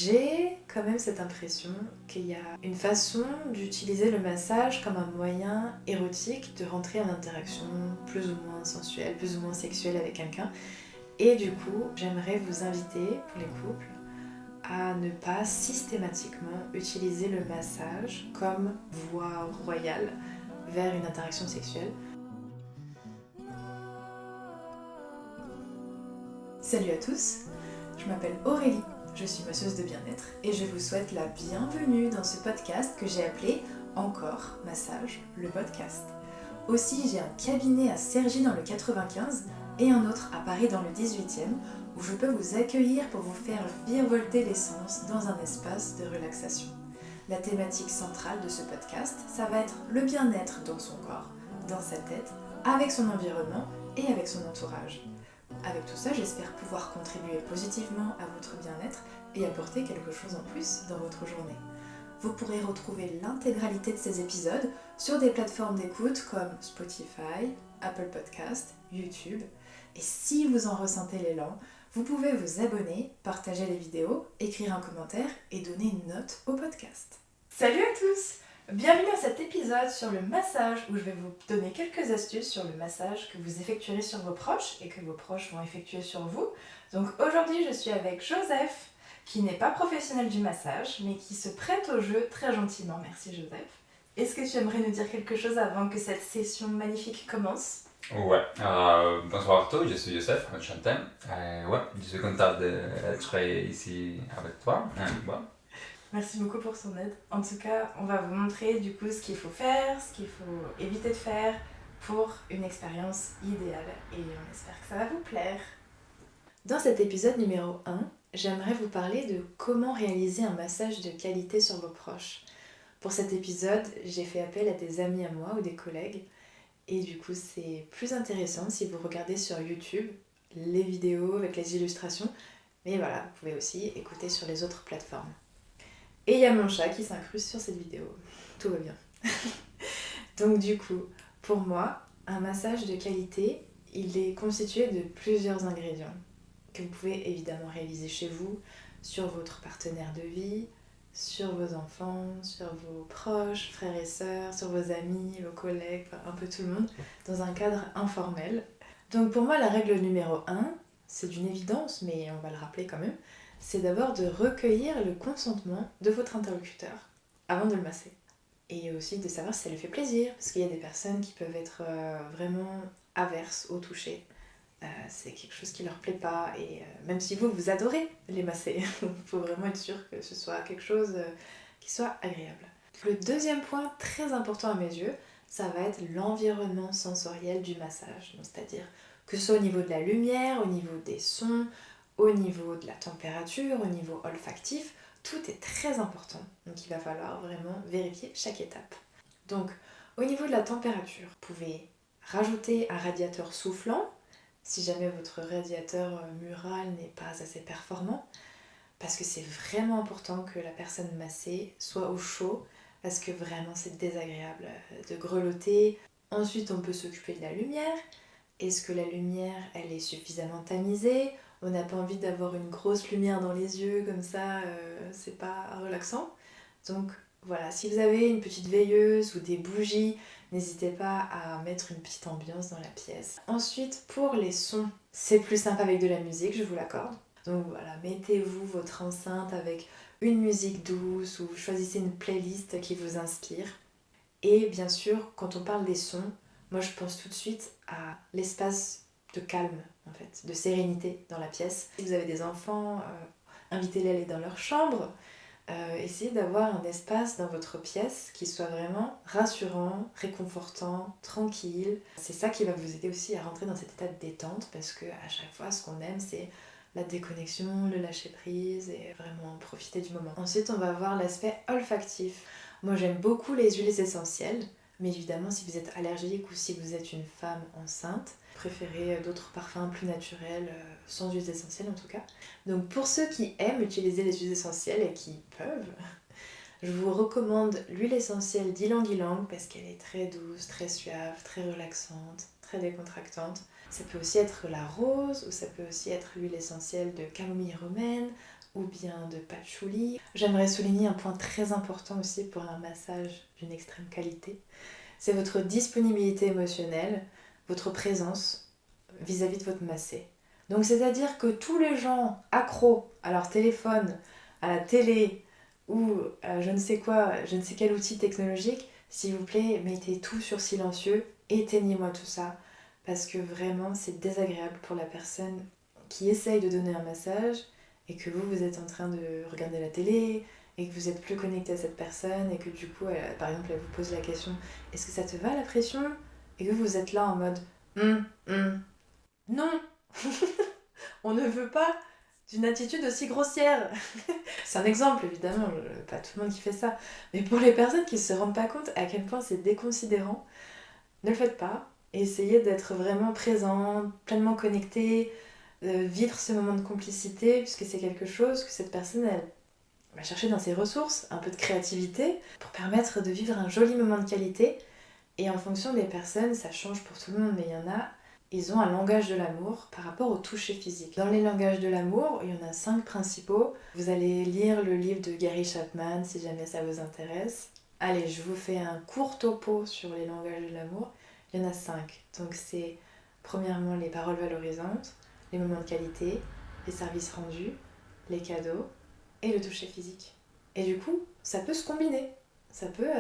J'ai quand même cette impression qu'il y a une façon d'utiliser le massage comme un moyen érotique de rentrer en interaction plus ou moins sensuelle, plus ou moins sexuelle avec quelqu'un. Et du coup, j'aimerais vous inviter, pour les couples, à ne pas systématiquement utiliser le massage comme voie royale vers une interaction sexuelle. Salut à tous, je m'appelle Aurélie, je suis masseuse de bien-être et je vous souhaite la bienvenue dans ce podcast que j'ai appelé Encore Massage, le podcast. Aussi, j'ai un cabinet à Cergy dans le 95 et un autre à Paris dans le 18e où je peux vous accueillir pour vous faire virevolter l'essence dans un espace de relaxation. La thématique centrale de ce podcast, ça va être le bien-être dans son corps, dans sa tête, avec son environnement et avec son entourage. Avec tout ça, j'espère pouvoir contribuer positivement à votre bien-être et apporter quelque chose en plus dans votre journée. Vous pourrez retrouver l'intégralité de ces épisodes sur des plateformes d'écoute comme Spotify, Apple Podcast, YouTube. Et si vous en ressentez l'élan, vous pouvez vous abonner, partager les vidéos, écrire un commentaire et donner une note au podcast. Salut à tous! Bienvenue à cet épisode sur le massage où je vais vous donner quelques astuces sur le massage que vous effectuerez sur vos proches et que vos proches vont effectuer sur vous. Donc aujourd'hui je suis avec Joseph qui n'est pas professionnel du massage mais qui se prête au jeu très gentiment. Merci Joseph. Est-ce que tu aimerais nous dire quelque chose avant que cette session magnifique commence? Ouais, bonsoir à tous, je suis Youssef, enchanté. Je suis content d'être ici avec toi. Ouais. Merci beaucoup pour son aide. En tout cas, on va vous montrer du coup ce qu'il faut faire, ce qu'il faut éviter de faire pour une expérience idéale et on espère que ça va vous plaire. Dans cet épisode numéro 1, j'aimerais vous parler de comment réaliser un massage de qualité sur vos proches. Pour cet épisode, j'ai fait appel à des amis à moi ou des collègues et du coup c'est plus intéressant si vous regardez sur YouTube les vidéos avec les illustrations, mais voilà, vous pouvez aussi écouter sur les autres plateformes. Et il y a mon chat qui s'incruste sur cette vidéo. Tout va bien. Donc du coup, pour moi, un massage de qualité, il est constitué de plusieurs ingrédients que vous pouvez évidemment réaliser chez vous, sur votre partenaire de vie, sur vos enfants, sur vos proches, frères et sœurs, sur vos amis, vos collègues, enfin, un peu tout le monde, dans un cadre informel. Donc pour moi, la règle numéro 1, c'est d'une évidence, mais on va le rappeler quand même, c'est d'abord de recueillir le consentement de votre interlocuteur avant de le masser. Et aussi de savoir si ça lui fait plaisir, parce qu'il y a des personnes qui peuvent être vraiment averses au toucher. C'est quelque chose qui leur plaît pas, et même si vous adorez les masser, il faut vraiment être sûr que ce soit quelque chose qui soit agréable. Le deuxième point très important à mes yeux, ça va être l'environnement sensoriel du massage, c'est-à-dire que ce soit au niveau de la lumière, au niveau des sons, au niveau de la température, au niveau olfactif, tout est très important. Donc il va falloir vraiment vérifier chaque étape. Donc au niveau de la température, vous pouvez rajouter un radiateur soufflant si jamais votre radiateur mural n'est pas assez performant, parce que c'est vraiment important que la personne massée soit au chaud, parce que vraiment c'est désagréable de grelotter. Ensuite on peut s'occuper de la lumière. Est-ce que la lumière elle est suffisamment tamisée? On n'a pas envie d'avoir une grosse lumière dans les yeux comme ça, c'est pas relaxant. Donc voilà, si vous avez une petite veilleuse ou des bougies, n'hésitez pas à mettre une petite ambiance dans la pièce. Ensuite, pour les sons, c'est plus sympa avec de la musique, je vous l'accorde. Donc voilà, mettez-vous votre enceinte avec une musique douce ou choisissez une playlist qui vous inspire. Et bien sûr, quand on parle des sons, moi je pense tout de suite à l'espace de calme, en fait, de sérénité dans la pièce. Si vous avez des enfants, invitez-les à aller dans leur chambre. Essayez d'avoir un espace dans votre pièce qui soit vraiment rassurant, réconfortant, tranquille. C'est ça qui va vous aider aussi à rentrer dans cet état de détente parce que à chaque fois ce qu'on aime c'est la déconnexion, le lâcher prise et vraiment profiter du moment. Ensuite on va voir l'aspect olfactif. Moi j'aime beaucoup les huiles essentielles, mais évidemment si vous êtes allergique ou si vous êtes une femme enceinte, préférez d'autres parfums plus naturels, sans huiles essentielles en tout cas. Donc pour ceux qui aiment utiliser les huiles essentielles et qui peuvent, je vous recommande l'huile essentielle d'ylang-ylang parce qu'elle est très douce, très suave, très relaxante, très décontractante. Ça peut aussi être la rose ou ça peut aussi être l'huile essentielle de camomille romaine ou bien de patchouli. J'aimerais souligner un point très important aussi pour un massage d'une extrême qualité. C'est votre disponibilité émotionnelle, votre présence vis-à-vis de votre massé. Donc c'est-à-dire que tous les gens accros à leur téléphone, à la télé ou à je ne sais quoi, je ne sais quel outil technologique, s'il vous plaît, mettez tout sur silencieux, éteignez-moi tout ça, parce que vraiment c'est désagréable pour la personne qui essaye de donner un massage et que vous êtes en train de regarder la télé et que vous êtes plus connecté à cette personne et que du coup, par exemple, elle vous pose la question est-ce que ça te va la pression? Et que vous êtes là en mode non. On ne veut pas d'une attitude aussi grossière. C'est un exemple, évidemment, pas tout le monde qui fait ça. Mais pour les personnes qui ne se rendent pas compte à quel point c'est déconsidérant, ne le faites pas. Essayez d'être vraiment présent, pleinement connecté, vivre ce moment de complicité, puisque c'est quelque chose que cette personne, elle va chercher dans ses ressources, un peu de créativité, pour permettre de vivre un joli moment de qualité. Et en fonction des personnes, ça change pour tout le monde, mais il y en a, ils ont un langage de l'amour par rapport au toucher physique. Dans les langages de l'amour, il y en a 5 principaux. Vous allez lire le livre de Gary Chapman si jamais ça vous intéresse. Allez, je vous fais un court topo sur les langages de l'amour. Il y en a 5. Donc c'est premièrement les paroles valorisantes, les moments de qualité, les services rendus, les cadeaux et le toucher physique. Et du coup, ça peut se combiner. Ça peut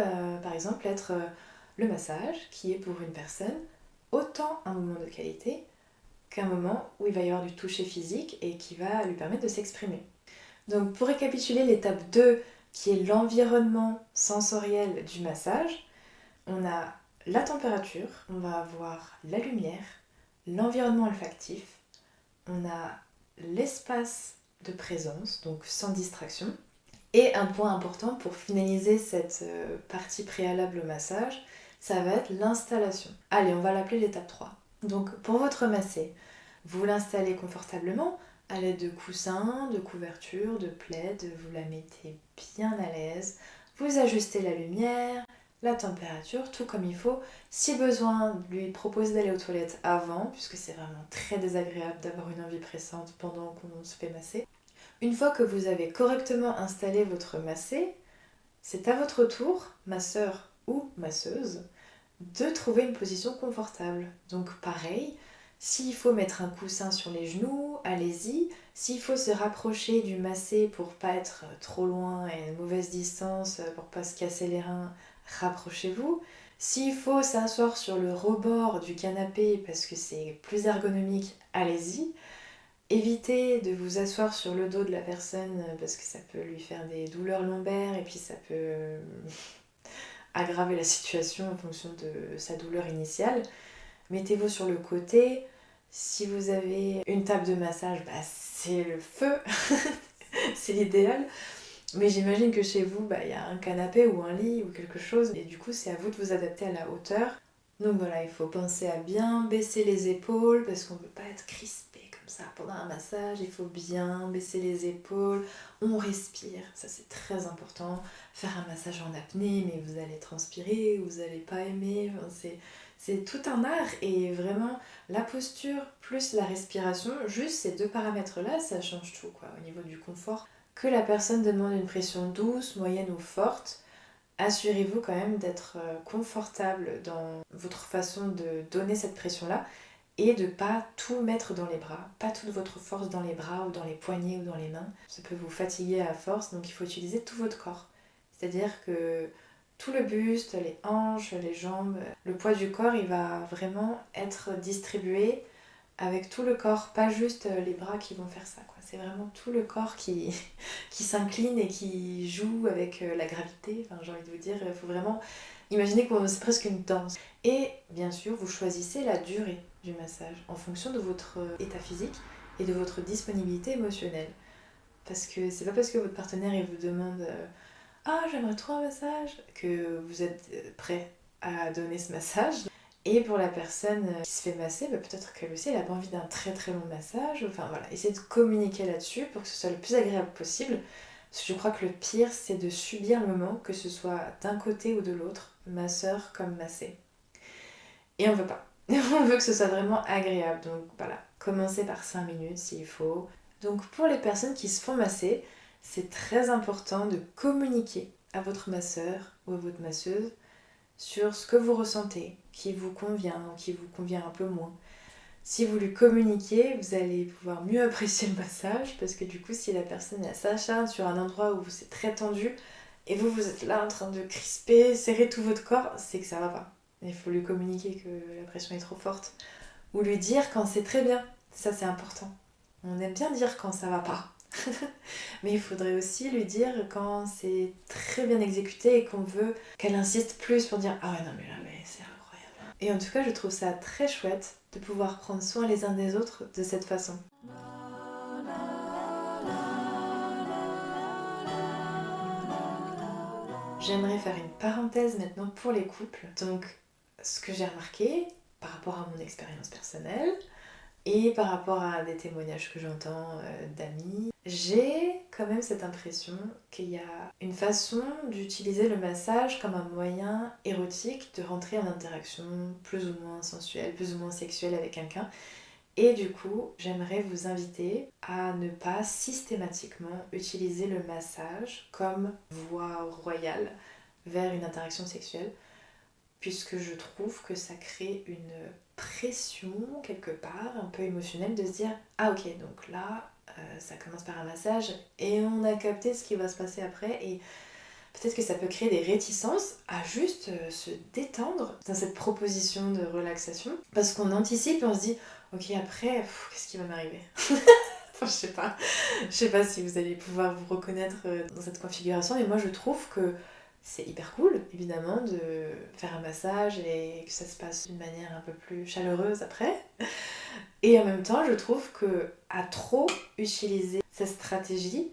par exemple être le massage qui est pour une personne autant un moment de qualité qu'un moment où il va y avoir du toucher physique et qui va lui permettre de s'exprimer. Donc pour récapituler l'étape 2 qui est l'environnement sensoriel du massage, on a la température, on va avoir la lumière, l'environnement olfactif, on a l'espace de présence, donc sans distraction. Et un point important pour finaliser cette partie préalable au massage, ça va être l'installation. Allez, on va l'appeler l'étape 3. Donc pour votre massé, vous l'installez confortablement à l'aide de coussins, de couvertures, de plaids, vous la mettez bien à l'aise, vous ajustez la lumière, la température, tout comme il faut. Si besoin, lui proposer d'aller aux toilettes avant, puisque c'est vraiment très désagréable d'avoir une envie pressante pendant qu'on se fait masser. Une fois que vous avez correctement installé votre massé, c'est à votre tour, masseur ou masseuse, de trouver une position confortable. Donc pareil, s'il faut mettre un coussin sur les genoux, allez-y. S'il faut se rapprocher du massé pour pas être trop loin et à une mauvaise distance, pour pas se casser les reins, rapprochez-vous. S'il faut s'asseoir sur le rebord du canapé parce que c'est plus ergonomique, allez-y. Évitez de vous asseoir sur le dos de la personne parce que ça peut lui faire des douleurs lombaires et puis ça peut aggraver la situation en fonction de sa douleur initiale. Mettez-vous sur le côté. Si vous avez une table de massage, c'est le feu, c'est l'idéal. Mais j'imagine que chez vous, y a un canapé ou un lit ou quelque chose et du coup c'est à vous de vous adapter à la hauteur. Donc voilà, il faut penser à bien baisser les épaules parce qu'on ne veut pas être crispé comme ça pendant un massage. Il faut bien baisser les épaules, on respire, ça c'est très important. Faire un massage en apnée, mais vous allez transpirer, vous n'allez pas aimer, c'est tout un art et vraiment la posture plus la respiration, juste ces 2 paramètres-là, ça change tout quoi, au niveau du confort. Que la personne demande une pression douce, moyenne ou forte, assurez-vous quand même d'être confortable dans votre façon de donner cette pression-là et de ne pas tout mettre dans les bras, pas toute votre force dans les bras ou dans les poignets ou dans les mains. Ça peut vous fatiguer à force, donc il faut utiliser tout votre corps. C'est-à-dire que tout le buste, les hanches, les jambes, le poids du corps, il va vraiment être distribué avec tout le corps, pas juste les bras qui vont faire ça, quoi. C'est vraiment tout le corps qui s'incline et qui joue avec la gravité. Enfin, j'ai envie de vous dire, il faut vraiment imaginer que c'est presque une danse. Et bien sûr, vous choisissez la durée du massage en fonction de votre état physique et de votre disponibilité émotionnelle. Parce que c'est pas parce que votre partenaire il vous demande ah j'aimerais trop un massage que vous êtes prêt à donner ce massage. Et pour la personne qui se fait masser, peut-être qu'elle aussi elle a pas envie d'un très très long massage. Enfin voilà, essayez de communiquer là-dessus pour que ce soit le plus agréable possible. Parce que je crois que le pire c'est de subir le moment, que ce soit d'un côté ou de l'autre, masseur comme massé. Et on veut pas. On veut que ce soit vraiment agréable. Donc voilà, commencez par 5 minutes s'il faut. Donc pour les personnes qui se font masser, c'est très important de communiquer à votre masseur ou à votre masseuse sur ce que vous ressentez, qui vous convient ou qui vous convient un peu moins. Si vous lui communiquez, vous allez pouvoir mieux apprécier le massage parce que du coup, si la personne s'acharne sur un endroit où c'est très tendu et vous êtes là en train de crisper, serrer tout votre corps, c'est que ça va pas. Il faut lui communiquer que la pression est trop forte ou lui dire quand c'est très bien. Ça, c'est important. On aime bien dire quand ça va pas. Mais il faudrait aussi lui dire quand c'est très bien exécuté et qu'on veut qu'elle insiste plus pour dire ah ouais non mais là mais c'est incroyable. Et en tout cas je trouve ça très chouette de pouvoir prendre soin les uns des autres de cette façon. J'aimerais faire une parenthèse maintenant pour les couples. Donc ce que j'ai remarqué par rapport à mon expérience personnelle et par rapport à des témoignages que j'entends d'amis, j'ai quand même cette impression qu'il y a une façon d'utiliser le massage comme un moyen érotique de rentrer en interaction plus ou moins sensuelle, plus ou moins sexuelle avec quelqu'un. Et du coup, j'aimerais vous inviter à ne pas systématiquement utiliser le massage comme voie royale vers une interaction sexuelle, puisque je trouve que ça crée une pression quelque part, un peu émotionnelle, de se dire ah ok, donc là ça commence par un massage et on a capté ce qui va se passer après et peut-être que ça peut créer des réticences à juste se détendre dans cette proposition de relaxation parce qu'on anticipe et on se dit ok après qu'est-ce qui va m'arriver. Enfin, je sais pas si vous allez pouvoir vous reconnaître dans cette configuration, mais moi je trouve que c'est hyper cool, évidemment, de faire un massage et que ça se passe d'une manière un peu plus chaleureuse après. Et en même temps, je trouve que à trop utiliser cette stratégie,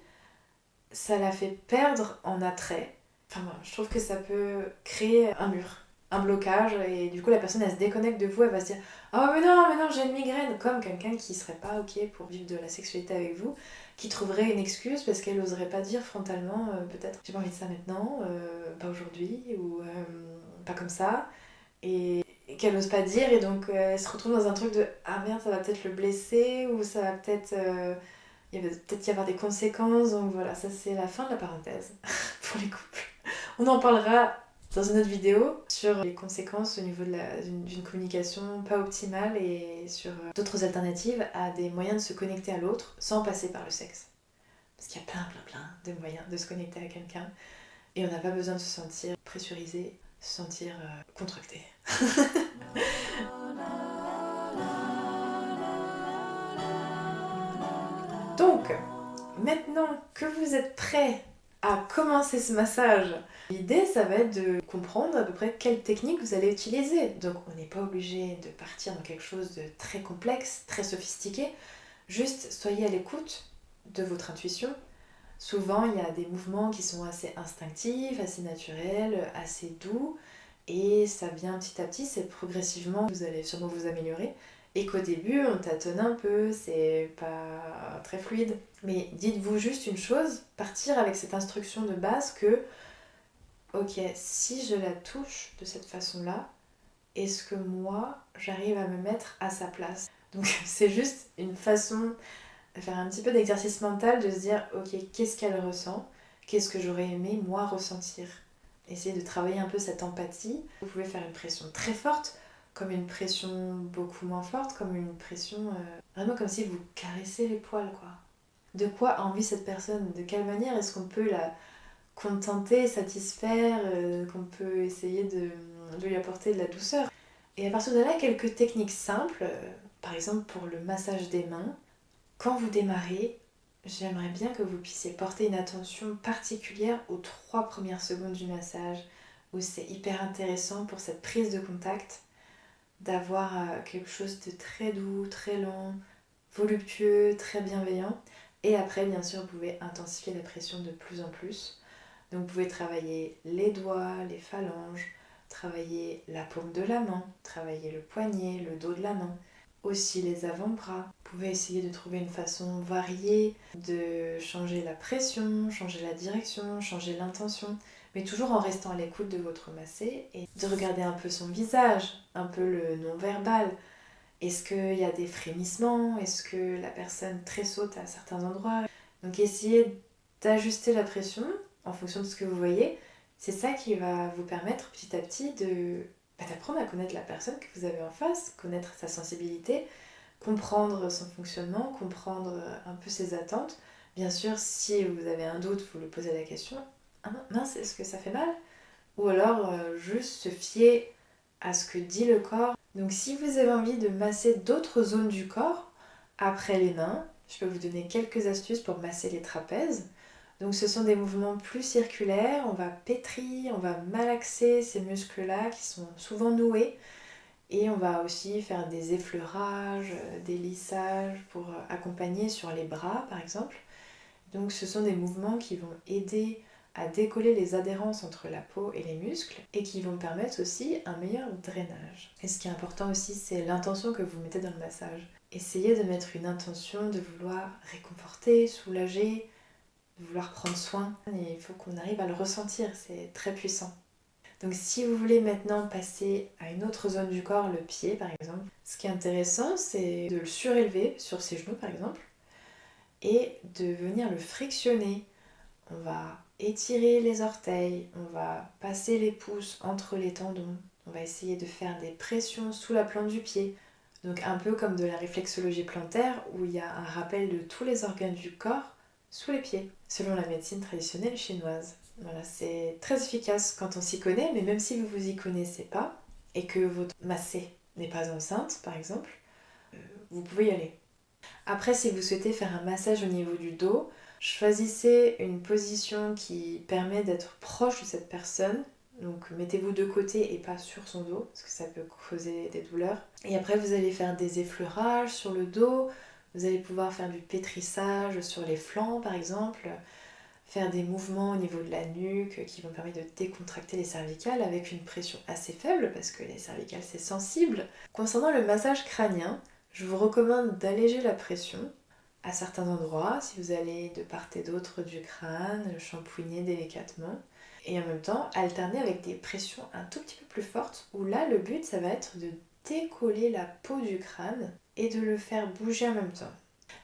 ça la fait perdre en attrait. Enfin, moi, je trouve que ça peut créer un mur, un blocage, et du coup, la personne, elle se déconnecte de vous, elle va se dire « Oh, mais non, j'ai une migraine !» Comme quelqu'un qui serait pas OK pour vivre de la sexualité avec vous, qui trouverait une excuse parce qu'elle n'oserait pas dire frontalement peut-être « J'ai pas envie de ça maintenant, pas aujourd'hui, ou pas comme ça », et qu'elle n'ose pas dire, et donc elle se retrouve dans un truc de « Ah merde, ça va peut-être le blesser, ou ça va peut-être... il va peut-être y avoir des conséquences », donc voilà, ça c'est la fin de la parenthèse pour les couples. On en parlera dans une autre vidéo sur les conséquences au niveau d'une communication pas optimale et sur d'autres alternatives à des moyens de se connecter à l'autre sans passer par le sexe. Parce qu'il y a plein de moyens de se connecter à quelqu'un et on n'a pas besoin de se sentir pressurisé, se sentir contracté. Donc, maintenant que vous êtes prêts à commencer ce massage, l'idée ça va être de comprendre à peu près quelle technique vous allez utiliser. Donc on n'est pas obligé de partir dans quelque chose de très complexe, très sophistiqué. Juste soyez à l'écoute de votre intuition. Souvent il y a des mouvements qui sont assez instinctifs, assez naturels, assez doux. Et ça vient petit à petit, c'est progressivement, vous allez sûrement vous améliorer. Et qu'au début, on tâtonne un peu, c'est pas très fluide. Mais dites-vous juste une chose, partir avec cette instruction de base que, ok, si je la touche de cette façon-là, est-ce que moi, j'arrive à me mettre à sa place? Donc c'est juste une façon de faire un petit peu d'exercice mental, de se dire, ok, qu'est-ce qu'elle ressent? Qu'est-ce que j'aurais aimé, moi, ressentir? Essayez de travailler un peu cette empathie. Vous pouvez faire une pression très forte, comme une pression beaucoup moins forte, comme une pression vraiment comme si vous caressez les poils, quoi. De quoi a envie cette personne? De quelle manière est-ce qu'on peut la contenter, satisfaire, qu'on peut essayer de lui apporter de la douceur? Et à partir de là, quelques techniques simples, par exemple pour le massage des mains. Quand vous démarrez, j'aimerais bien que vous puissiez porter une attention particulière aux 3 premières secondes du massage, où c'est hyper intéressant pour cette prise de contact d'avoir quelque chose de très doux, très lent, voluptueux, très bienveillant. Et après, bien sûr, vous pouvez intensifier la pression de plus en plus. Donc vous pouvez travailler les doigts, les phalanges, travailler la paume de la main, travailler le poignet, le dos de la main, aussi les avant-bras. Vous pouvez essayer de trouver une façon variée de changer la pression, changer la direction, changer l'intention, mais toujours en restant à l'écoute de votre massé et de regarder un peu son visage, un peu le non-verbal, Est-ce qu'il y a des frémissements? Est-ce que la personne tressaute à certains endroits? Donc essayez d'ajuster la pression en fonction de ce que vous voyez. C'est ça qui va vous permettre petit à petit d'apprendre à connaître la personne que vous avez en face, connaître sa sensibilité, comprendre son fonctionnement, comprendre un peu ses attentes. Bien sûr, si vous avez un doute, vous lui posez la question: ah mince, est-ce que ça fait mal? Ou alors juste se fier à ce que dit le corps. Donc si vous avez envie de masser d'autres zones du corps, après les mains, je peux vous donner quelques astuces pour masser les trapèzes. Donc ce sont des mouvements plus circulaires, on va pétrir, on va malaxer ces muscles-là qui sont souvent noués. Et on va aussi faire des effleurages, des lissages pour accompagner sur les bras par exemple. Donc ce sont des mouvements qui vont aider à décoller les adhérences entre la peau et les muscles et qui vont permettre aussi un meilleur drainage. Et ce qui est important aussi, c'est l'intention que vous mettez dans le massage. Essayez de mettre une intention de vouloir réconforter, soulager, de vouloir prendre soin. Et il faut qu'on arrive à le ressentir, c'est très puissant. Donc si vous voulez maintenant passer à une autre zone du corps, le pied par exemple, ce qui est intéressant, c'est de le surélever sur ses genoux par exemple et de venir le frictionner. On va étirer les orteils, on va passer les pouces entre les tendons, on va essayer de faire des pressions sous la plante du pied. Donc un peu comme de la réflexologie plantaire où il y a un rappel de tous les organes du corps sous les pieds, selon la médecine traditionnelle chinoise. Voilà, c'est très efficace quand on s'y connaît, mais même si vous vous y connaissez pas et que votre massée n'est pas enceinte par exemple, vous pouvez y aller. Après, si vous souhaitez faire un massage au niveau du dos, choisissez une position qui permet d'être proche de cette personne. Donc mettez-vous de côté et pas sur son dos, parce que ça peut causer des douleurs. Et après, vous allez faire des effleurages sur le dos. Vous allez pouvoir faire du pétrissage sur les flancs, par exemple. Faire des mouvements au niveau de la nuque qui vont permettre de décontracter les cervicales avec une pression assez faible, parce que les cervicales, c'est sensible. Concernant le massage crânien, je vous recommande d'alléger la pression à certains endroits, si vous allez de part et d'autre du crâne, le shampouiner délicatement. Et en même temps, alterner avec des pressions un tout petit peu plus fortes, où là, le but, ça va être de décoller la peau du crâne et de le faire bouger en même temps.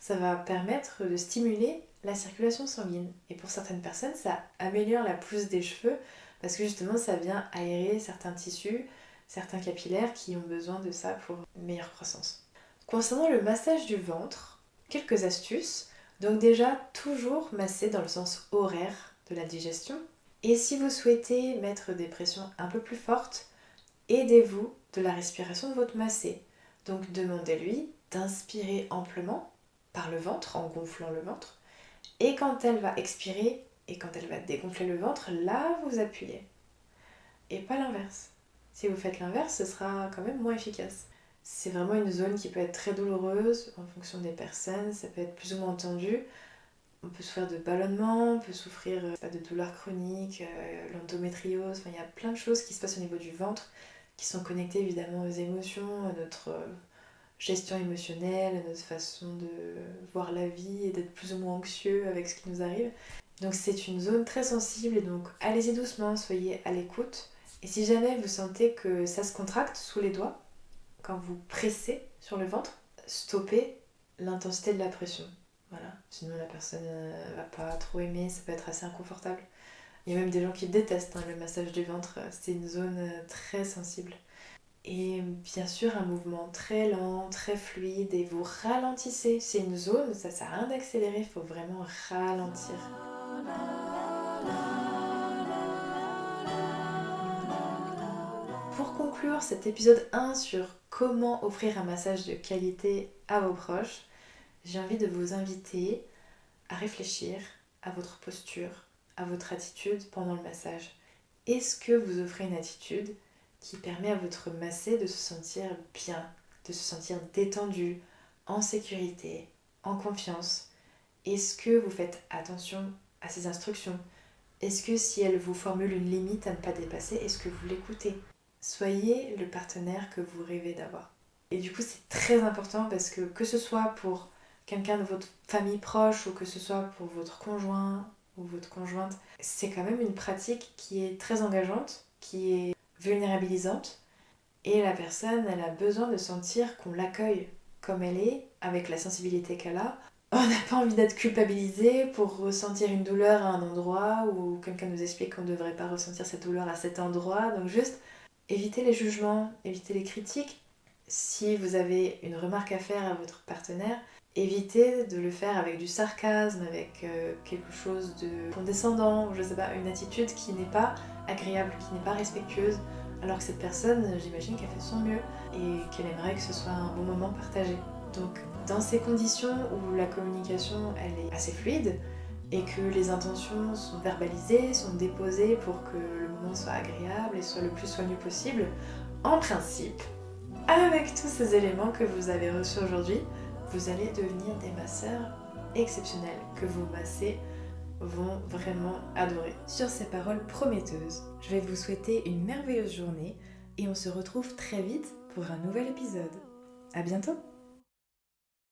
Ça va permettre de stimuler la circulation sanguine. Et pour certaines personnes, ça améliore la pousse des cheveux, parce que justement, ça vient aérer certains tissus, certains capillaires qui ont besoin de ça pour une meilleure croissance. Concernant le massage du ventre, quelques astuces. Donc déjà, toujours masser dans le sens horaire de la digestion. Et si vous souhaitez mettre des pressions un peu plus fortes, aidez-vous de la respiration de votre massé. Donc demandez-lui d'inspirer amplement par le ventre, en gonflant le ventre. Et quand elle va expirer et quand elle va dégonfler le ventre, là vous appuyez. Et pas l'inverse. Si vous faites l'inverse, ce sera quand même moins efficace. C'est vraiment une zone qui peut être très douloureuse en fonction des personnes, ça peut être plus ou moins tendu. On peut souffrir de ballonnement, on peut souffrir de douleurs chroniques, l'endométriose, enfin il y a plein de choses qui se passent au niveau du ventre qui sont connectées évidemment aux émotions, à notre gestion émotionnelle, à notre façon de voir la vie et d'être plus ou moins anxieux avec ce qui nous arrive. Donc c'est une zone très sensible et donc allez-y doucement, soyez à l'écoute. Et si jamais vous sentez que ça se contracte sous les doigts, quand vous pressez sur le ventre, stoppez l'intensité de la pression. Voilà. Sinon la personne va pas trop aimer, ça peut être assez inconfortable. Il y a même des gens qui détestent le massage du ventre, c'est une zone très sensible. Et bien sûr un mouvement très lent, très fluide et vous ralentissez. C'est une zone, ça sert à rien d'accélérer, il faut vraiment ralentir. Pour conclure cet épisode 1 sur comment offrir un massage de qualité à vos proches, j'ai envie de vous inviter à réfléchir à votre posture, à votre attitude pendant le massage. Est-ce que vous offrez une attitude qui permet à votre massé de se sentir bien, de se sentir détendu, en sécurité, en confiance? Est-ce que vous faites attention à ses instructions? Est-ce que si elle vous formule une limite à ne pas dépasser, est-ce que vous l'écoutez? Soyez le partenaire que vous rêvez d'avoir. Et du coup, c'est très important parce que ce soit pour quelqu'un de votre famille proche ou que ce soit pour votre conjoint ou votre conjointe, c'est quand même une pratique qui est très engageante, qui est vulnérabilisante Et la personne, elle a besoin de sentir qu'on l'accueille comme elle est, avec la sensibilité qu'elle a. On n'a pas envie d'être culpabilisé pour ressentir une douleur à un endroit ou quelqu'un nous explique qu'on ne devrait pas ressentir cette douleur à cet endroit. Donc juste évitez les jugements, évitez les critiques. Si vous avez une remarque à faire à votre partenaire, évitez de le faire avec du sarcasme, avec quelque chose de condescendant, ou je sais pas, une attitude qui n'est pas agréable, qui n'est pas respectueuse, alors que cette personne, j'imagine qu'elle fait de son mieux et qu'elle aimerait que ce soit un bon moment partagé. Donc dans ces conditions où la communication elle est assez fluide et que les intentions sont verbalisées, sont déposées pour que le moment soit agréable et soit le plus soigneux possible, en principe, avec tous ces éléments que vous avez reçus aujourd'hui, vous allez devenir des masseurs exceptionnels, que vos massés vont vraiment adorer. Sur ces paroles prometteuses, je vais vous souhaiter une merveilleuse journée et on se retrouve très vite pour un nouvel épisode. À bientôt!